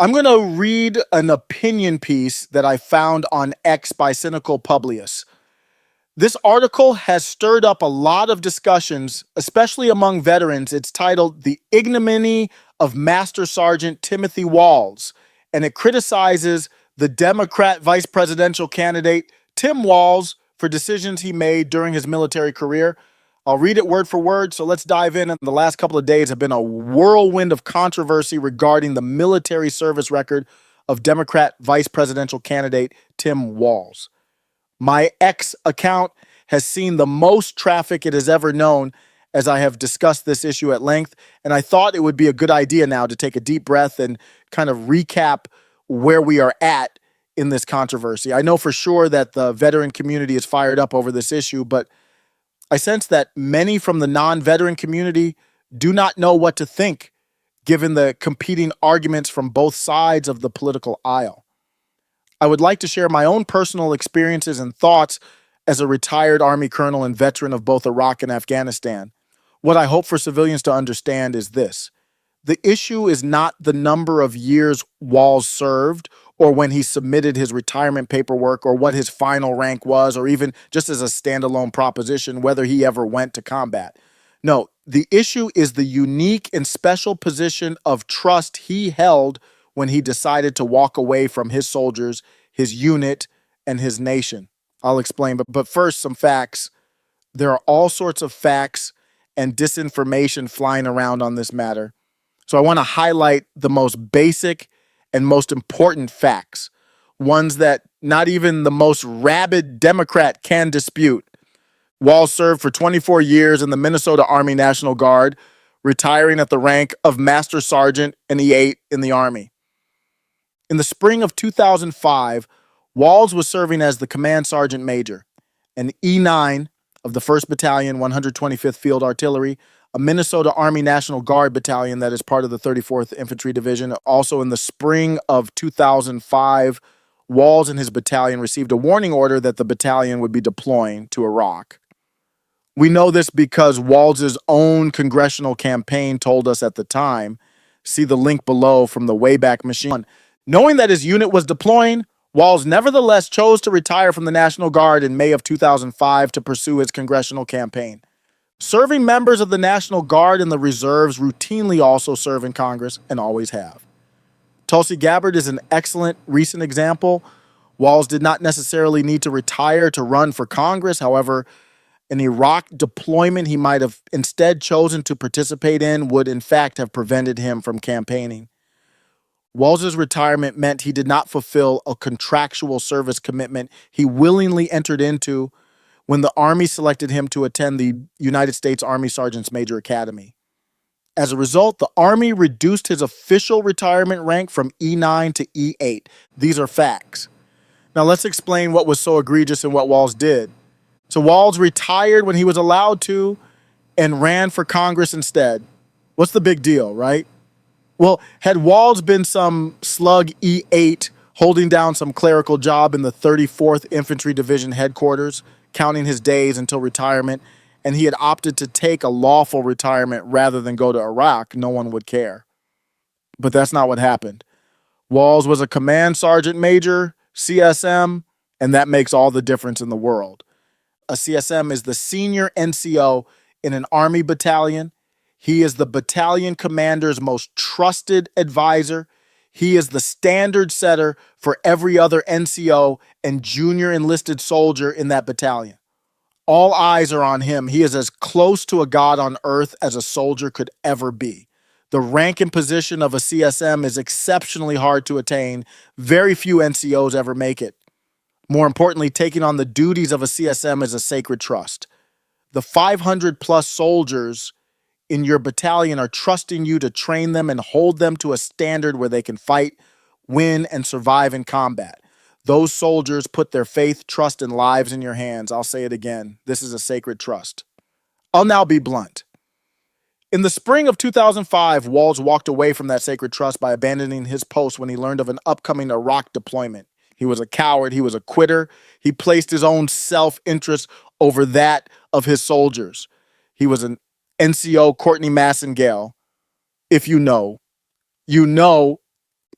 I'm going to read an opinion piece that I found on X by Cynical Publius. This article has stirred up a lot of discussions, especially among veterans. It's titled The Ignominy of Master Sergeant Timothy Walz, and it criticizes the Democrat vice presidential candidate Tim Walz for decisions he made during his military career. I'll read it word for word, so let's dive in. The last couple of days have been a whirlwind of controversy regarding the military service record of Democrat vice presidential candidate Tim Walz. My X account has seen the most traffic it has ever known as I have discussed this issue at length, and I thought it would be a good idea now to take a deep breath and kind of recap where we are at in this controversy. I know for sure that the veteran community is fired up over this issue, but I sense that many from the non-veteran community do not know what to think, given the competing arguments from both sides of the political aisle. I would like to share my own personal experiences and thoughts as a retired Army colonel and veteran of both Iraq and Afghanistan. What I hope for civilians to understand is this. The issue is not the number of years Walz served or when he submitted his retirement paperwork or what his final rank was, or even just as a standalone proposition, whether he ever went to combat. No, the issue is the unique and special position of trust he held when he decided to walk away from his soldiers, his unit, and his nation. I'll explain, but first, some facts. There are all sorts of facts and disinformation flying around on this matter. So I want to highlight the most basic and most important facts, ones that not even the most rabid Democrat can dispute. Walz served for 24 years in the Minnesota Army National Guard, retiring at the rank of Master Sergeant in E8 in the Army. In the spring of 2005, Walz was serving as the Command Sergeant Major, an E9 of the 1st Battalion, 125th Field Artillery, a Minnesota Army National Guard battalion that is part of the 34th Infantry Division. Also in the spring of 2005, Walz and his battalion received a warning order that the battalion would be deploying to Iraq. We know this because Walz's own congressional campaign told us at the time. See the link below from the Wayback Machine. Knowing that his unit was deploying, Walz nevertheless chose to retire from the National Guard in May of 2005 to pursue his congressional campaign. Serving members of the National Guard and the reserves routinely also serve in Congress and always have. Tulsi Gabbard is an excellent recent example. Walz did not necessarily need to retire to run for Congress. However, an Iraq deployment he might have instead chosen to participate in would in fact have prevented him from campaigning. Walz's retirement meant he did not fulfill a contractual service commitment he willingly entered into when the Army selected him to attend the United States Army Sergeants Major Academy. As a result, the Army reduced his official retirement rank from E9 to E8. These are facts. Now let's explain what was so egregious in what Walz did. So Walz retired when he was allowed to and ran for Congress instead. What's the big deal, right? Well, had Walz been some slug E8 holding down some clerical job in the 34th Infantry Division headquarters, counting his days until retirement, and he had opted to take a lawful retirement rather than go to Iraq, no one would care. But that's not what happened. Walz was a Command Sergeant Major, CSM, and that makes all the difference in the world. A CSM is the senior NCO in an Army battalion. He is the battalion commander's most trusted advisor. He is the standard setter for every other NCO and junior enlisted soldier in that battalion. All eyes are on him. He is as close to a god on earth as a soldier could ever be. The rank and position of a CSM is exceptionally hard to attain. Very few NCOs ever make it. More importantly, taking on the duties of a CSM is a sacred trust. The 500 plus soldiers in your battalion are trusting you to train them and hold them to a standard where they can fight, win, and survive in combat. Those soldiers put their faith, trust, and lives in your hands. I'll say it again. This is a sacred trust. I'll now be blunt. In the spring of 2005, Walz walked away from that sacred trust by abandoning his post when he learned of an upcoming Iraq deployment. He was a coward. He was a quitter. He placed his own self-interest over that of his soldiers. He was an NCO Courtney Massengale. If you know,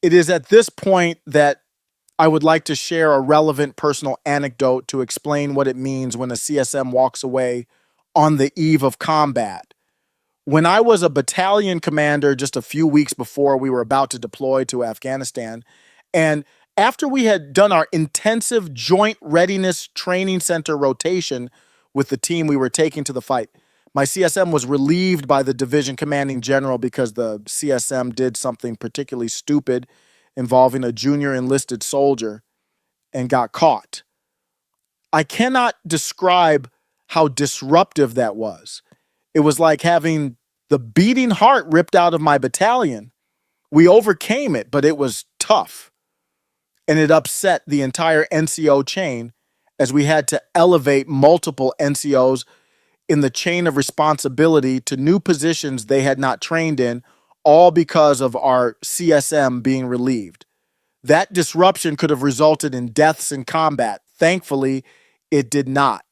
It is at this point that I would like to share a relevant personal anecdote to explain what it means when a CSM walks away on the eve of combat. When I was a battalion commander just a few weeks before we were about to deploy to Afghanistan, and after we had done our intensive joint readiness training center rotation with the team we were taking to the fight, my CSM was relieved by the division commanding general because the CSM did something particularly stupid involving a junior enlisted soldier and got caught. I cannot describe how disruptive that was. It was like having the beating heart ripped out of my battalion. We overcame it, but it was tough. And it upset the entire NCO chain as we had to elevate multiple NCOs in the chain of responsibility to new positions they had not trained in, all because of our CSM being relieved. That disruption could have resulted in deaths in combat. Thankfully, it did not.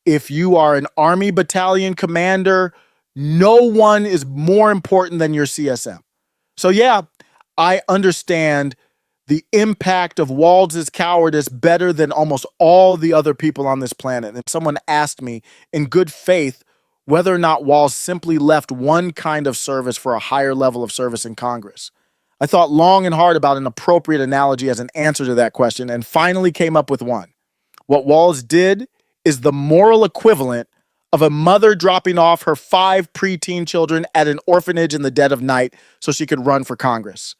If you are an Army battalion commander, no one is more important than your CSM. So yeah, I understand the impact of Walz's cowardice better than almost all the other people on this planet. And someone asked me in good faith whether or not Walz simply left one kind of service for a higher level of service in Congress. I thought long and hard about an appropriate analogy as an answer to that question and finally came up with one. What Walz did is the moral equivalent of a mother dropping off her 5 preteen children at an orphanage in the dead of night so she could run for Congress.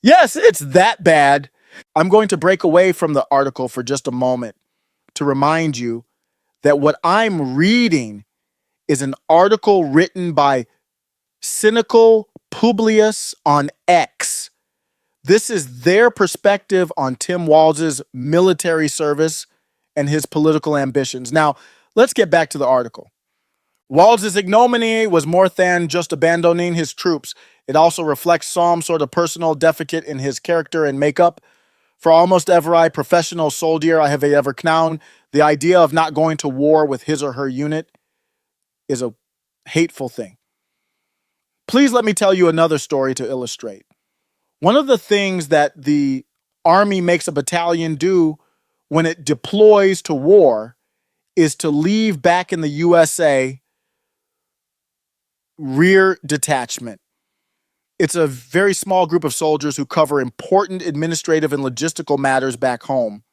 Yes, it's that bad. I'm going to break away from the article for just a moment to remind you that what I'm reading is an article written by Cynical Publius on X. This is their perspective on Tim Walz's military service and his political ambitions. Now, let's get back to the article. Walz's ignominy was more than just abandoning his troops. It also reflects some sort of personal defect in his character and makeup. For almost every professional soldier I have ever known, the idea of not going to war with his or her unit is a hateful thing. Please let me tell you another story to illustrate. One of the things that the Army makes a battalion do when it deploys to war is to leave back in the USA rear detachment. It's a very small group of soldiers who cover important administrative and logistical matters back home.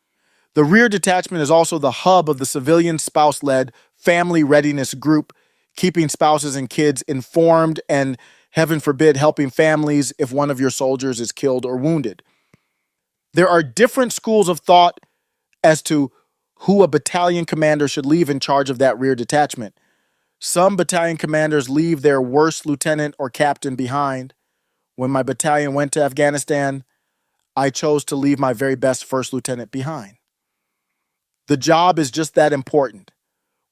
The rear detachment is also the hub of the civilian spouse-led family readiness group, keeping spouses and kids informed and, heaven forbid, helping families if one of your soldiers is killed or wounded. There are different schools of thought as to who a battalion commander should leave in charge of that rear detachment. Some battalion commanders leave their worst lieutenant or captain behind. When my battalion went to Afghanistan, I chose to leave my very best first lieutenant behind. The job is just that important.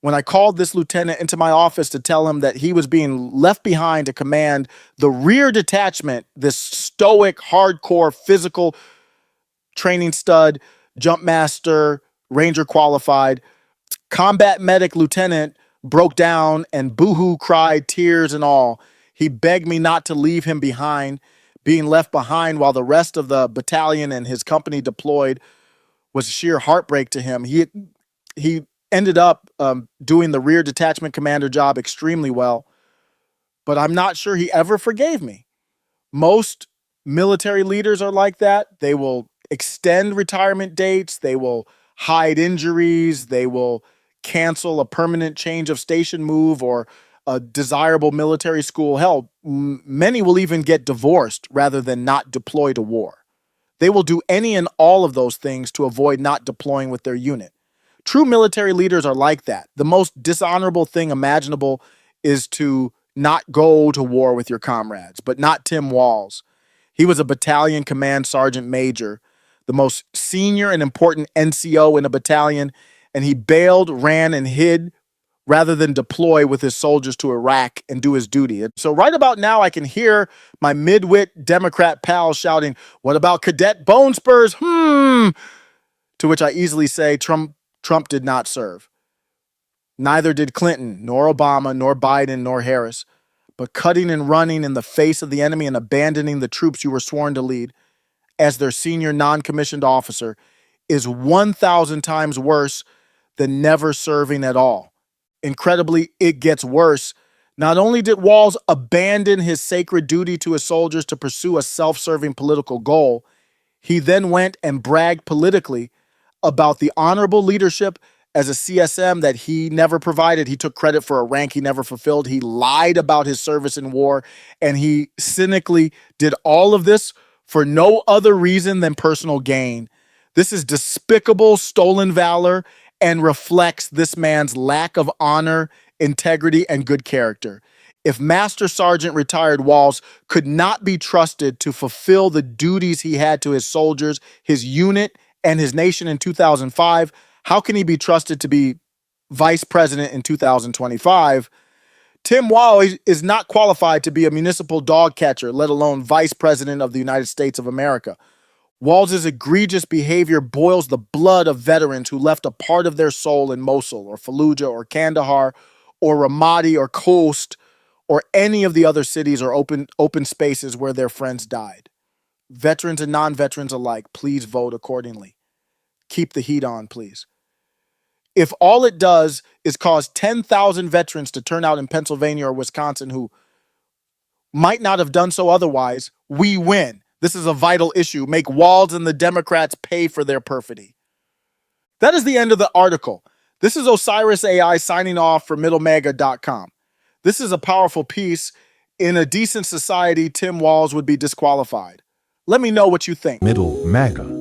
When I called this lieutenant into my office to tell him that he was being left behind to command the rear detachment, this stoic, hardcore, physical training stud, jump master, ranger qualified, combat medic lieutenant broke down and boohoo cried, tears and all. He begged me not to leave him behind. Being left behind while the rest of the battalion and his company deployed was sheer heartbreak to him. He ended up doing the rear detachment commander job extremely well, but I'm not sure he ever forgave me. Most military leaders are like that. They will extend retirement dates. They will hide injuries. They will cancel a permanent change of station move or a desirable military school. Hell, many will even get divorced rather than not deploy to war. They will do any and all of those things to avoid not deploying with their unit. True military leaders are like that. The most dishonorable thing imaginable is to not go to war with your comrades, but not Tim Walz. He was a battalion command sergeant major, the most senior and important NCO in a battalion, and he bailed, ran, and hid rather than deploy with his soldiers to Iraq and do his duty. So right about now, I can hear my midwit Democrat pals shouting, "What about Cadet Bone Spurs? To which I easily say, Trump did not serve. Neither did Clinton, nor Obama, nor Biden, nor Harris. But cutting and running in the face of the enemy and abandoning the troops you were sworn to lead, as their senior non-commissioned officer is 1,000 times worse than never serving at all. Incredibly, it gets worse. Not only did Walz abandon his sacred duty to his soldiers to pursue a self-serving political goal, he then went and bragged politically about the honorable leadership as a CSM that he never provided. He took credit for a rank he never fulfilled. He lied about his service in war, and he cynically did all of this for no other reason than personal gain. This is despicable, stolen valor and reflects this man's lack of honor, integrity, and good character. If Master Sergeant retired Walz could not be trusted to fulfill the duties he had to his soldiers, his unit, and his nation in 2005, how can he be trusted to be vice president in 2025? Tim Walz is not qualified to be a municipal dog catcher, let alone vice president of the United States of America. Walz's egregious behavior boils the blood of veterans who left a part of their soul in Mosul or Fallujah or Kandahar or Ramadi or Khost or any of the other cities or open spaces where their friends died. Veterans and non-veterans alike, please vote accordingly. Keep the heat on, please. If all it does is cause 10,000 veterans to turn out in Pennsylvania or Wisconsin who might not have done so otherwise, we win. This is a vital issue. Make Walz and the Democrats pay for their perfidy. That is the end of the article. This is Osiris AI signing off for middlemega.com. This is a powerful piece. In a decent society, Tim Walz would be disqualified. Let me know what you think. Middle Mega.